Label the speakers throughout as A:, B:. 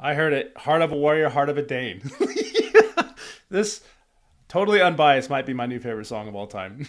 A: I heard it. Heart of a warrior, heart of a Dane. This totally unbiased might be my new favorite song of all time.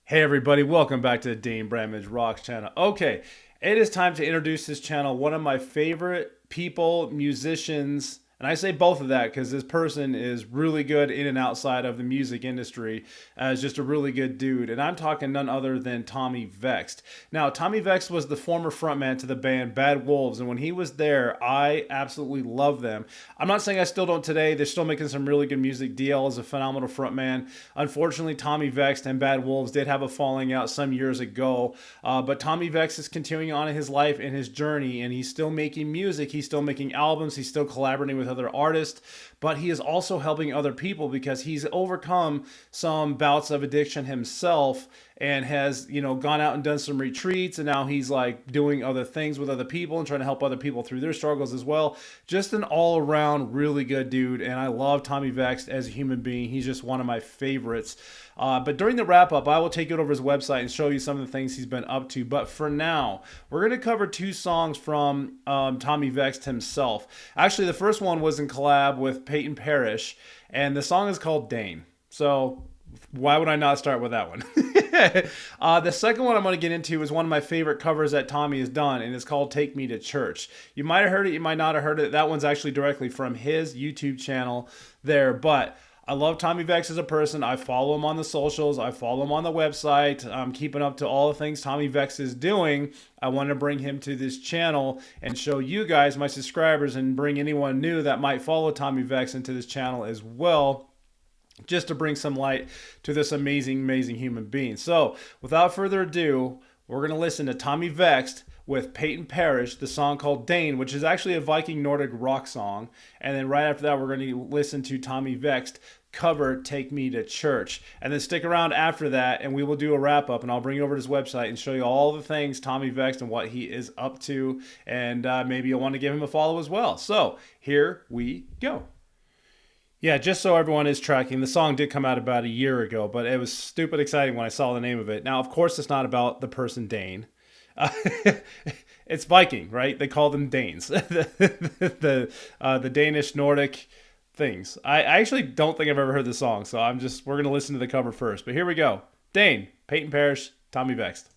A: Hey everybody, welcome back to the Dane Bramage Rocks channel. Okay, it is time to introduce this channel. One of my favorite people, musicians, and I say both of that because this person is really good in and outside of the music industry as just a really good dude. And I'm talking none other than Tommy Vext. Now, Tommy Vext was the former frontman to the band Bad Wolves. And when he was there, I absolutely loved them. I'm not saying I still don't today. They're still making some really good music. DL is a phenomenal frontman. Unfortunately, Tommy Vext and Bad Wolves did have a falling out some years ago. But Tommy Vext is continuing on in his life and his journey. And he's still making music. He's still making albums. He's still collaborating with other artists, but he is also helping other people because he's overcome some bouts of addiction himself and has, gone out and done some retreats, and now he's like doing other things with other people and trying to help other people through their struggles as well. Just an all-around really good dude, and I love Tommy Vext as a human being. He's just one of my favorites. But during the wrap-up, I will take you over his website and show you some of the things he's been up to. But for now, we're going to cover two songs from Tommy Vext himself. Actually, the first one was in collab with Peyton Parrish, and the song is called Dane. So why would I not start with that one? The second one I'm going to get into is one of my favorite covers that Tommy has done, and it's called Take Me to Church. You might have heard it, you might not have heard it. That one's actually directly from his YouTube channel there, but I love Tommy Vext as a person. I follow him on the socials. I follow him on the website. I'm keeping up to all the things Tommy Vext is doing. I want to bring him to this channel and show you guys, my subscribers, and bring anyone new that might follow Tommy Vext into this channel as well, just to bring some light to this amazing, amazing human being. So without further ado, we're going to listen to Tommy Vext with Peyton Parrish, the song called Dane, which is actually a Viking Nordic rock song. And then right after that, we're going to listen to Tommy Vext cover Take Me to Church. And then stick around after that, and we will do a wrap-up, and I'll bring you over to his website and show you all the things Tommy Vext and what he is up to. And maybe you'll want to give him a follow as well. So here we go. Yeah, just so everyone is tracking, the song did come out about a year ago, but it was stupid exciting when I saw the name of it. Now, of course, it's not about the person Dane. It's Viking, right? They call them Danes. The Danish Nordic things. I actually don't think I've ever heard the song, so we're gonna listen to the cover first. But here we go. Dane, Peyton Parrish, Tommy Vext.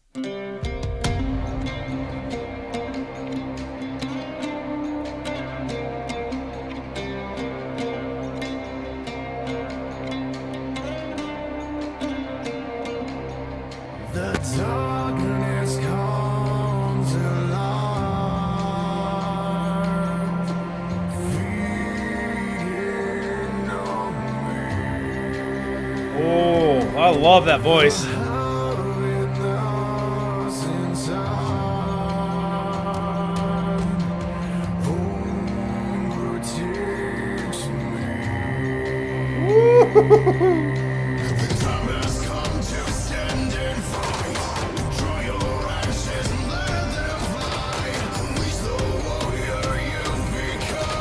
B: The darkness comes alive, feeding on me.
A: Oh, I love that voice.
B: Howling us inside, hunger takes me. The time has come to stand and fight. Draw your ashes and let them fly. Unleash the warrior you've become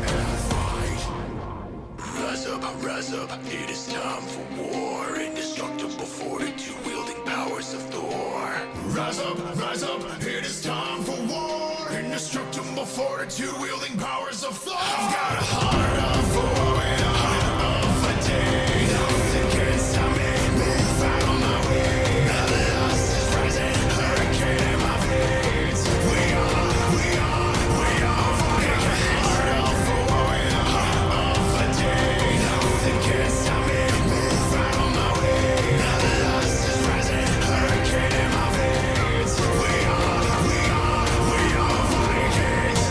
B: and fight. Rise up, it is time for war. Indestructible fortitude wielding powers of Thor. Rise up, it is time for war. Indestructible fortitude wielding powers of Thor. I've got a heart of war and a heart of a day. Nothing can stop me. Move out of my way. The lust is rising, hurricane in my veins. We are fighting. A heart of war and a heart of a day. Nothing can stop me. Move out of my way. The lust is rising, hurricane in my veins. We are Vikings.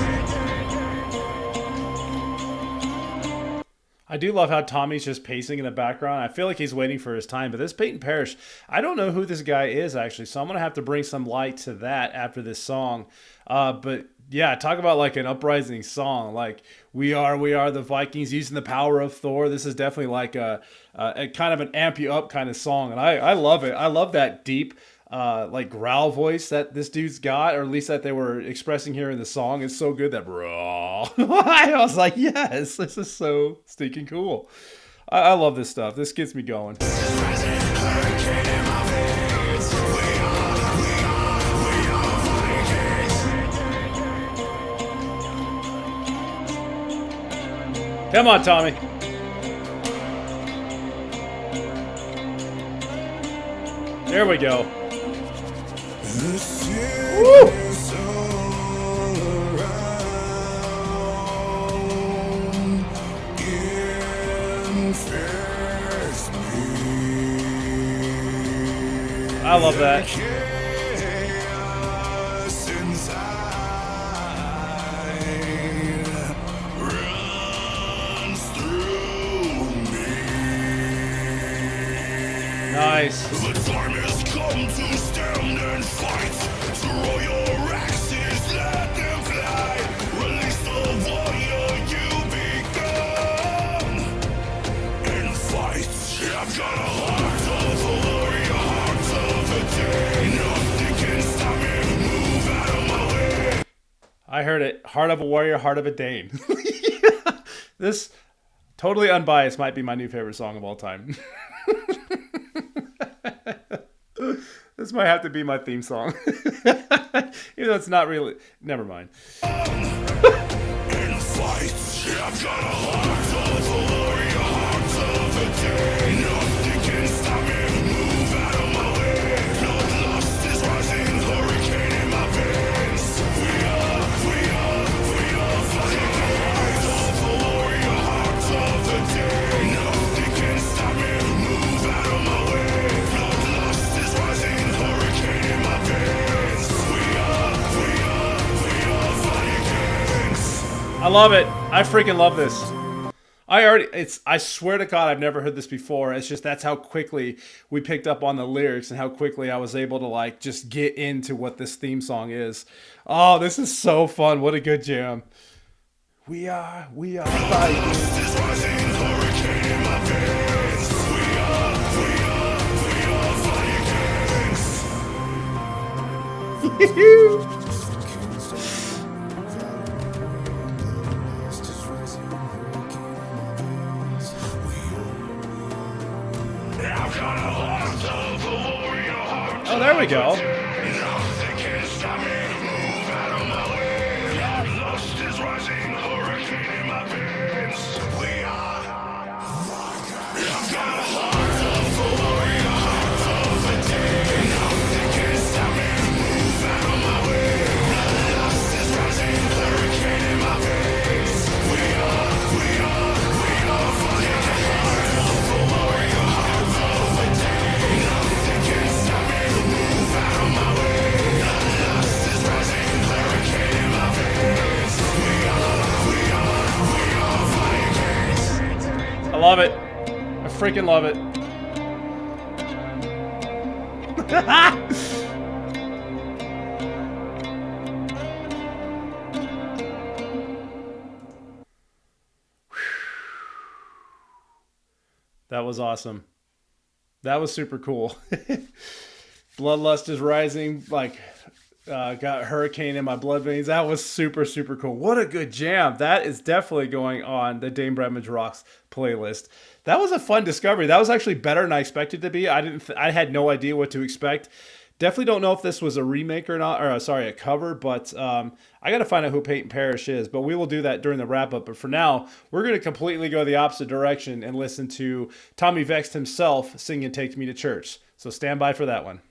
A: I do love how Tommy's just pacing in the background. I feel like he's waiting for his time. But this Peyton Parrish, I don't know who this guy is actually, so I'm going to have to bring some light to that after this song. But yeah, talk about like an uprising song. Like we are the Vikings using the power of Thor. This is definitely like a kind of an amp you up kind of song, and I love it. I love that deep like growl voice that this dude's got, or at least that they were expressing here in the song. It's so good, that raw. wow. I was like, yes, this is so stinking cool. I love this stuff. This gets me going. Come on, Tommy. There we go. Woo! I love that. Nice.
B: The time has come to stand and fight. Throw your axes, let them fly. Release the warrior you become. And fight. I've got a heart of a warrior, heart of a day. Nothing can stop me. Move out of my way.
A: I heard it. Heart of a warrior, heart of a Dane. This, totally unbiased, might be my new favorite song of all time. This might have to be my theme song. Even though it's not really. Never mind.
B: And fight. I've got a heart of a warrior, heart of a day. Nothing can stop me. Move out of my way. Blood lust is rising, hurricane in my veins. We are fighting. Heart of a warrior, heart of a day. Nothing can stop me. Move out of my way. Blood lust is rising, hurricane in my veins. We are fighting kings.
A: I love it. I freaking love this. I swear to God, I've never heard this before. It's just that's how quickly we picked up on the lyrics and how quickly I was able to like just get into what this theme song is. Oh, this is so fun. What a good jam. We are fighting.
B: Lust is rising, hurricane in my veins. We are fighting kings. I've got a heart of a warrior, heart
A: Oh, there we go.
B: Nothing can stop me. Move out of my way. Lust is rising, hurricane in my veins. I've got a heart of a warrior, heart of a day. Nothing can stop me. Move out of my way. Lust is rising, hurricane in my veins. We are fighting. Heart of a warrior, heart of a day. Nothing can stop me. Move out of my way. Lust is rising, hurricane in my veins. We are fighting kings.
A: I love it. I freaking love it. That was awesome. That was super cool. Bloodlust is rising, like got hurricane in my blood veins. That was super, super cool. What a good jam. That is definitely going on the Dane Bramage Rocks playlist. That was a fun discovery. That was actually better than I expected to be. I had no idea what to expect. Definitely don't know if this was a remake or not, or sorry, a cover, but I got to find out who Peyton Parrish is, but we will do that during the wrap up. But for now, we're going to completely go the opposite direction and listen to Tommy Vext himself singing Take Me to Church. So stand by for that one.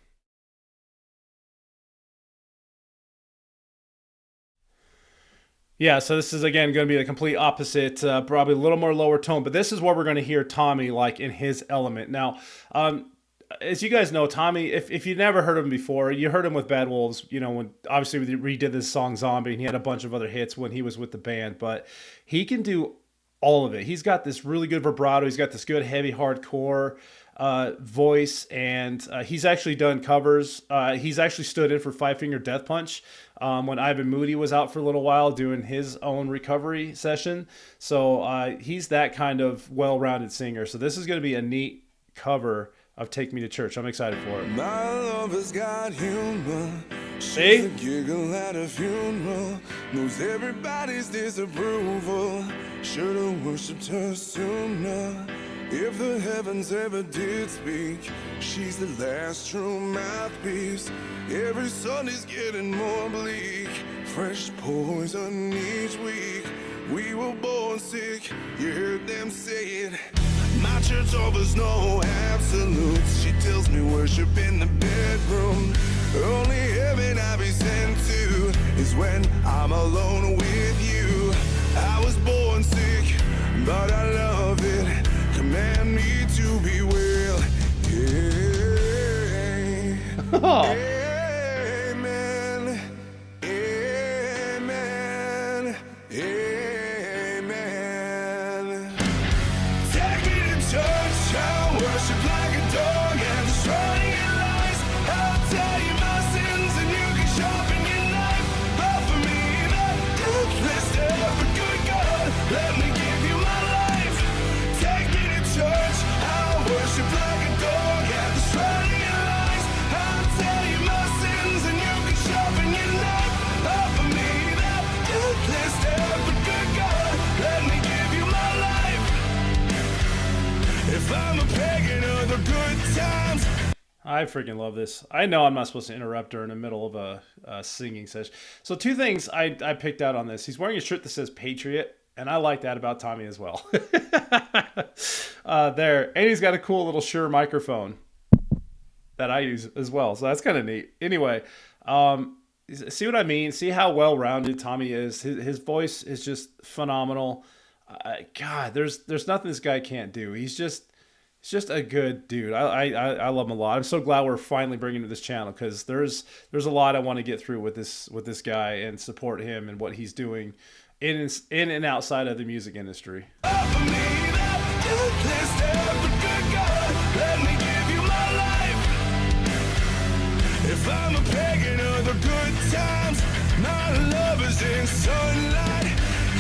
A: Yeah, so this is again going to be the complete opposite, probably a little more lower tone, but this is where we're going to hear Tommy like in his element. Now, as you guys know, Tommy, if you've never heard him before, you heard him with Bad Wolves, you know, when obviously we redid this song Zombie, and he had a bunch of other hits when he was with the band, but he can do all of it. He's got this really good vibrato. He's got this good heavy hardcore voice, and he's actually done covers. He's actually stood in for Five Finger Death Punch when Ivan Moody was out for a little while doing his own recovery session. So he's that kind of well-rounded singer. So this is going to be a neat cover of Take Me to Church. I'm excited for it.
B: My love has got humor,
A: See?
C: Giggle at a funeral, knows everybody's disapproval. Should've worshipped her sooner. If the heavens ever did speak, she's the last true mouthpiece. Every sun is getting more bleak, fresh poison each week. We were born sick, you heard them say it. My church offers no absolutes. She tells me worship in the bedroom. Only heaven I'll be sent to is when I'm alone with you. I was born sick, but I love it. Command me to be well. Yeah. Amen. Amen. Amen. Take me to church, I'll worship like a dog and destroy your lies. I'll tell you my sins and you can sharpen your knife. Offer me that deathless death, but good God, let me give you my life. Take me to church, I'll worship like a dog and destroy your lies. I'll tell you my sins and you can sharpen your knife. Offer me that deathless death, but good God, let me give you my life. If I'm a pagan of the good times.
A: I freaking love this. I know I'm not supposed to interrupt her in the middle of a singing session. So two things I picked out on this. He's wearing a shirt that says Patriot, and I like that about Tommy as well. There. And he's got a cool little Shure microphone that I use as well. So that's kind of neat. Anyway, see what I mean? See how well-rounded Tommy is? His voice is just phenomenal. God, there's nothing this guy can't do. He's just a good dude. I love him a lot. I'm so glad we're finally bringing him to this channel because there's a lot I want to get through with this guy and support him and what he's doing in and outside of the music industry.
C: If I'm a pagan of the good times, my love is in sunlight.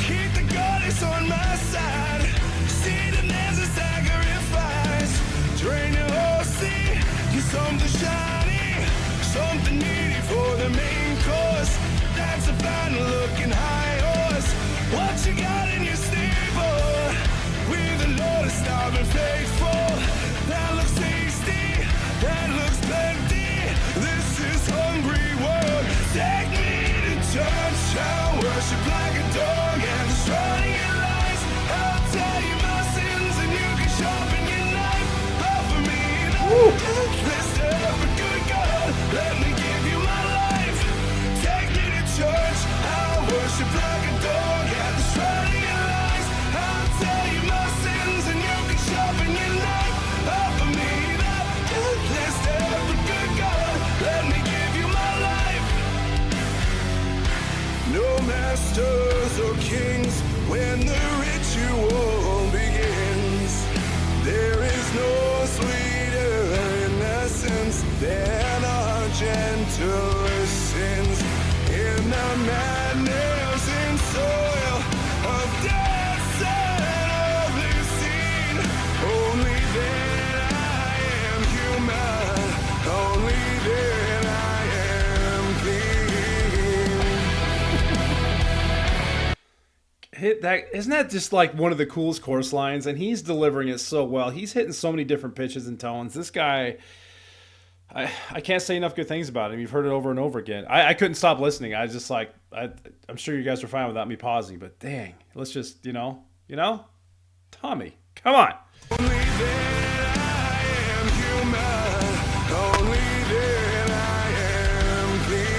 C: Keep the goddess on my side. See them as a sacrifice. Drain your whole sea. Get something shiny, something needy for the main course. That's a fine looking high horse. What you got in your stable? With the Lord is starving faithful. That looks tasty. That looks plenty. This is hungry world. Take me to church. I'll worship like a dog and destroy your lies. I'll tell you my sins and you can sharpen your knife. Offer me the deathless death, but good God, let me give you my life. Take me to church. I'll worship like a dog and destroy your lies. I'll tell you my sins and you can sharpen your knife. Offer me the deathless death, but good God, let me give you my life. No masters or kings when the ritual begins. There is no sweeter innocence than our gentler sins. In the madness and soil of death and ugly scene, only then I am human. Only then I am clean.
A: Hit that. Isn't that just like one of the coolest chorus lines? And he's delivering it so well. He's hitting so many different pitches and tones. This guy, I can't say enough good things about him. You've heard it over and over again. I couldn't stop listening. I just like, I'm sure you guys are fine without me pausing, but dang, let's just, Tommy, come on.
C: Only then I am human. Only then I am clean.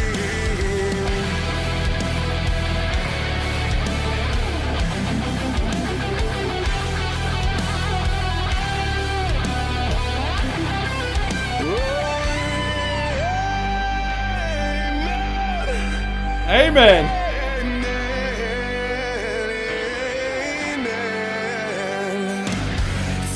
A: Amen.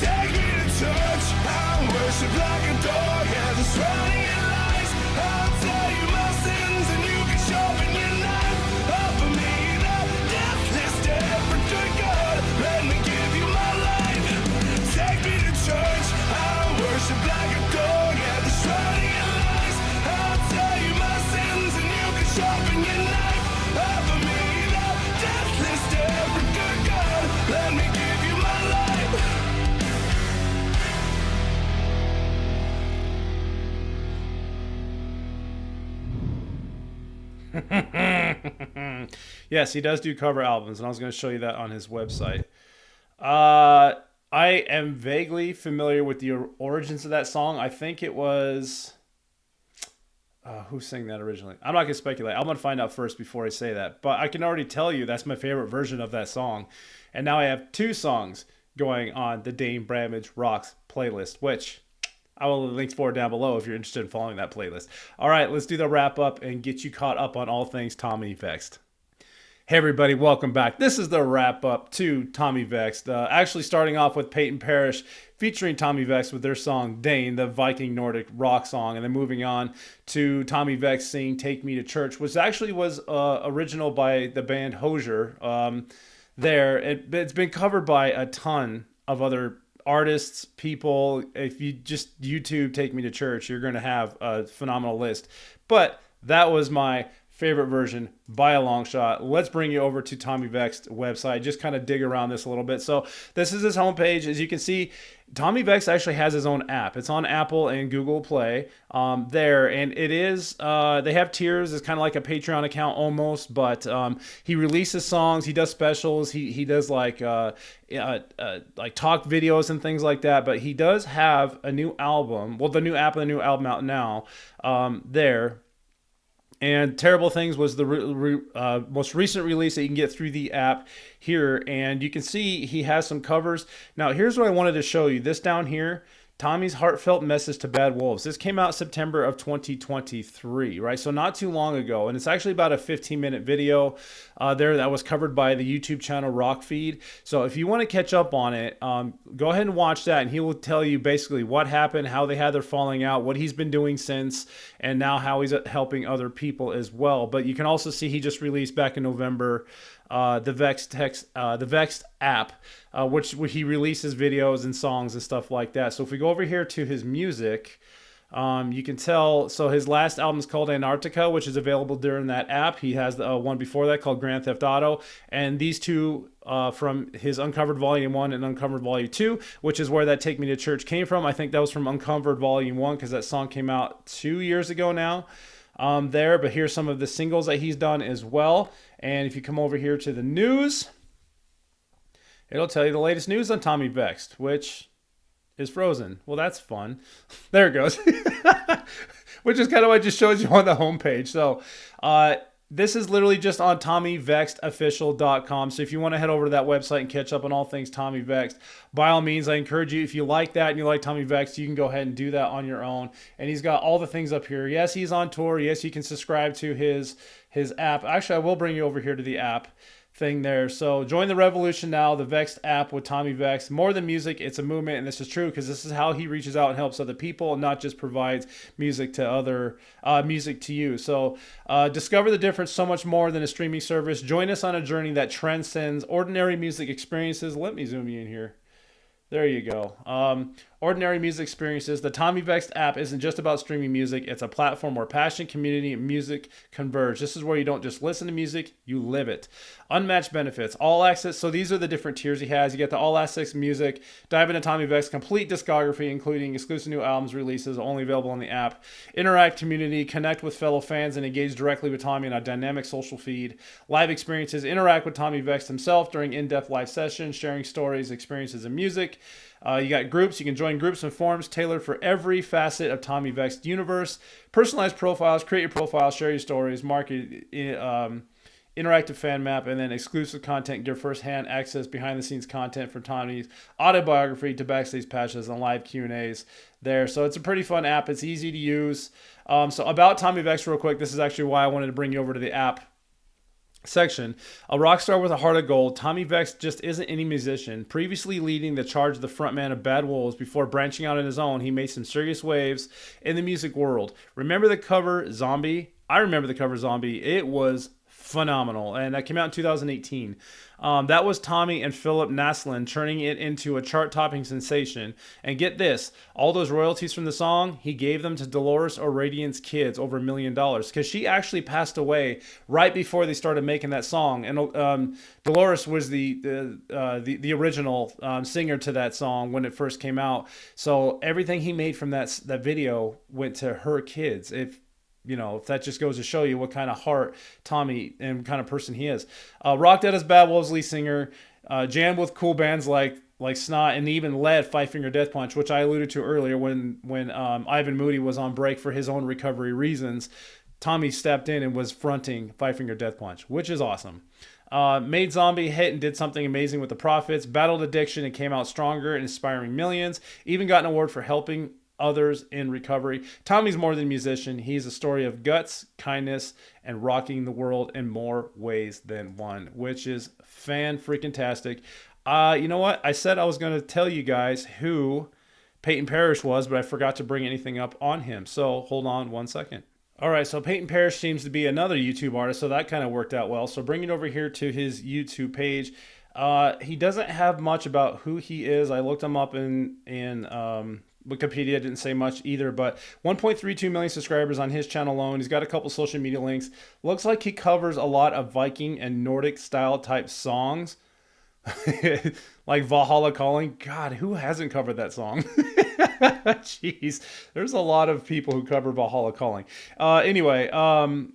C: Take me to church. I'll worship like a dog and destroy your lies. I'll tell you my sins and you can sharpen your knife. Offer me the deathless death, but good God, let me give you my life. Take me to church. I'll worship like a dog and destroy your lies. I'll tell you my sins and
A: Yes, he does do cover albums, and I was going to show you that on his website. I am vaguely familiar with the origins of that song. I think it was... who sang that originally? I'm not going to speculate. I'm going to find out first before I say that. But I can already tell you that's my favorite version of that song. And now I have 2 songs going on the Dane Bramage Rocks playlist, which I will link for down below if you're interested in following that playlist. All right, let's do the wrap up and get you caught up on all things Tommy Vext. Hey everybody, welcome back. This is the wrap up to Tommy Vext. Actually starting off with Peyton Parrish featuring Tommy Vext with their song Dane, the Viking Nordic rock song, and then moving on to Tommy Vext singing Take Me to Church, which actually was original by the band Hozier. It's been covered by a ton of other artists, people. If you just YouTube Take Me to Church, you're going to have a phenomenal list. But that was my favorite version by a long shot. Let's bring you over to Tommy Vext's website, just kind of dig around this a little bit. So this is his homepage. As you can see, Tommy Vext actually has his own app. It's on Apple and Google Play there, and it is they have tiers. It's kind of like a Patreon account almost, but he releases songs, he does specials, he does like talk videos and things like that. But he does have a new album, well, the new app and the new album out now there. And Terrible Things was the most recent release that you can get through the app here. And you can see he has some covers. Now, here's what I wanted to show you. This down here, Tommy's Heartfelt Message to Bad Wolves. This came out September of 2023, right? So not too long ago. And it's actually about a 15-minute video there that was covered by the YouTube channel Rockfeed. So if you want to catch up on it, go ahead and watch that. And he will tell you basically what happened, how they had their falling out, what he's been doing since, and now how he's helping other people as well. But you can also see he just released back in November the Vext app, which he releases videos and songs and stuff like that. So if we go over here to his music, you can tell. So his last album is called Antarctica, which is available during that app. He has the one before that called Grand Theft Auto, and these two from his Uncovered Volume 1 and Uncovered Volume 2, which is where that Take Me to Church came from. I think that was from Uncovered Volume 1 because that song came out 2 years ago now. There, but here's some of the singles that he's done as well. And if you come over here to the news, it'll tell you the latest news on Tommy Vext, which is frozen. Well, that's fun. There it goes. Which is kind of what just shows you on the homepage. So this is literally just on TommyVextOfficial.com. So if you want to head over to that website and catch up on all things Tommy Vext, by all means, I encourage you, if you like that and you like Tommy Vext, you can go ahead and do that on your own. And he's got all the things up here. Yes, he's on tour. Yes, you can subscribe to his app. Actually, I will bring you over here to the app thing there. So join the revolution now, the Vext app with Tommy Vext. More than music, it's a movement, and this is true because this is how he reaches out and helps other people, and not just provides music to you. So discover the difference so much more than a streaming service. Join us on a journey that transcends ordinary music experiences. Let me zoom you in here. There you go. Ordinary music experiences. The Tommy Vext app isn't just about streaming music. It's a platform where passion, community, and music converge. This is where you don't just listen to music, you live it. Unmatched benefits. All access. So these are the different tiers he has. You get the all access music. Dive into Tommy Vext's complete discography, including exclusive new albums releases only available on the app. Interact community. Connect with fellow fans and engage directly with Tommy in a dynamic social feed. Live experiences. Interact with Tommy Vext himself during in-depth live sessions, sharing stories, experiences, and music. You got groups. You can join groups and forums tailored for every facet of Tommy Vext universe. Personalized profiles. Create your profile. Share your stories. Market interactive fan map, and then exclusive content. Get first-hand access, behind-the-scenes content from Tommy's autobiography to backstage patches and live Q&As there. So it's a pretty fun app. It's easy to use. So about Tommy Vext real quick. This is actually why I wanted to bring you over to the app section. A rock star with a heart of gold, Tommy Vext just isn't any musician. Previously leading the charge of the frontman of Bad Wolves, before branching out on his own, he made some serious waves in the music world. Remember the cover Zombie? I remember the cover Zombie. It was phenomenal, and that came out in 2018. That was Tommy and Philip Naslund turning it into a chart-topping sensation. And get this, all those royalties from the song, he gave them to Dolores O'Riordan's kids, over $1 million, because she actually passed away right before they started making that song. And Dolores was the original singer to that song when it first came out. So everything he made from that video went to her kids. If you know, if that just goes to show you what kind of heart Tommy and kind of person he is. Rocked out as Bad Wolves lead singer, jammed with cool bands like Snot, and even led Five Finger Death Punch, which I alluded to earlier when Ivan Moody was on break for his own recovery reasons. Tommy stepped in and was fronting Five Finger Death Punch, which is awesome. Made Zombie hit and did something amazing with the Prophets, battled addiction and came out stronger and inspiring millions, even got an award for helping others in recovery. Tommy's more than a musician. He's a story of guts, kindness, and rocking the world in more ways than one, which is fan-freaking-tastic. You know what? I said I was going to tell you guys who Peyton Parrish was, but I forgot to bring anything up on him. So hold on one second. All right, so Peyton Parrish seems to be another YouTube artist, so that kind of worked out well. So bring it over here to his YouTube page. He doesn't have much about who he is. I looked him up in Wikipedia, didn't say much either, but 1.32 million subscribers on his channel alone. He's got a couple social media links. Looks like he covers a lot of Viking and Nordic style type songs. Like Valhalla Calling. God, who hasn't covered that song? Jeez, there's a lot of people who cover Valhalla Calling. Anyway, so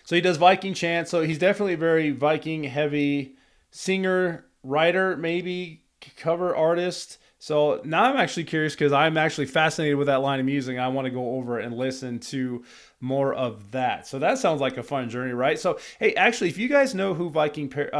A: he does Viking chant. So he's definitely a very Viking heavy singer, writer, maybe cover artist. So now I'm actually curious because I'm actually fascinated with that line of music. I want to go over and listen to more of that. So that sounds like a fun journey, right? So, hey, actually, if you guys know who Viking Parrish.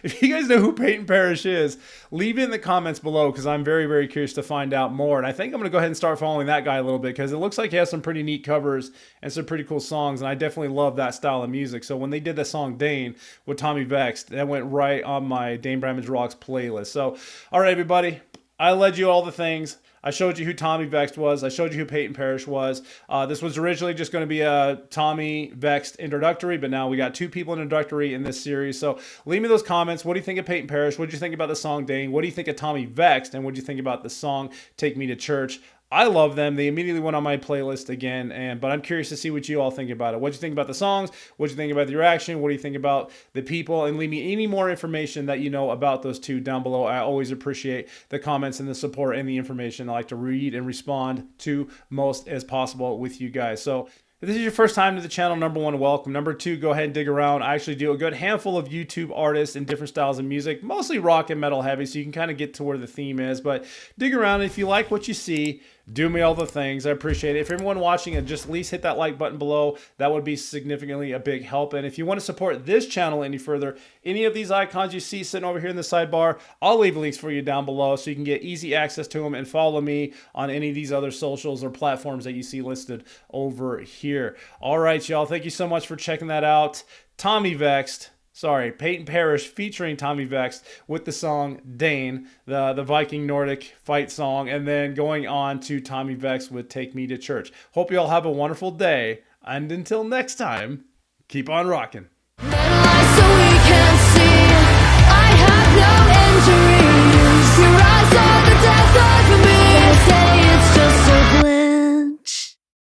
A: If you guys know who Peyton Parrish is, leave it in the comments below because I'm very, very curious to find out more. And I think I'm going to go ahead and start following that guy a little bit because it looks like he has some pretty neat covers and some pretty cool songs. And I definitely love that style of music. So when they did the song Dane with Tommy Vext, that went right on my Dane Bramage Rocks playlist. So, all right, everybody, I led you all the things. I showed you who Tommy Vext was. I showed you who Peyton Parrish was. This was originally just going to be a Tommy Vext introductory, but now we got two people introductory in this series. So leave me those comments. What do you think of Peyton Parrish? What do you think about the song Dane? What do you think of Tommy Vext? And what do you think about the song Take Me to Church? I love them. They immediately went on my playlist again, but I'm curious to see what you all think about it. What do you think about the songs? What do you think about the reaction? What do you think about the people? And leave me any more information that you know about those two down below. I always appreciate the comments and the support and the information. I like to read and respond to most as possible with you guys. So if this is your first time to the channel, number one, welcome. Number two, go ahead and dig around. I actually do a good handful of YouTube artists in different styles of music, mostly rock and metal heavy, so you can kind of get to where the theme is. But dig around. If you like what you see, do me all the things. I appreciate it. If everyone watching, and just at least hit that like button below, that would be significantly a big help. And if you want to support this channel any further, any of these icons you see sitting over here in the sidebar, I'll leave links for you down below so you can get easy access to them and follow me on any of these other socials or platforms that you see listed over here. All right, y'all. Thank you so much for checking that out. Peyton Parrish featuring Tommy Vext with the song Dane, the Viking Nordic fight song, and then going on to Tommy Vext with Take Me to Church. Hope you all have a wonderful day, and until next time, keep on rocking.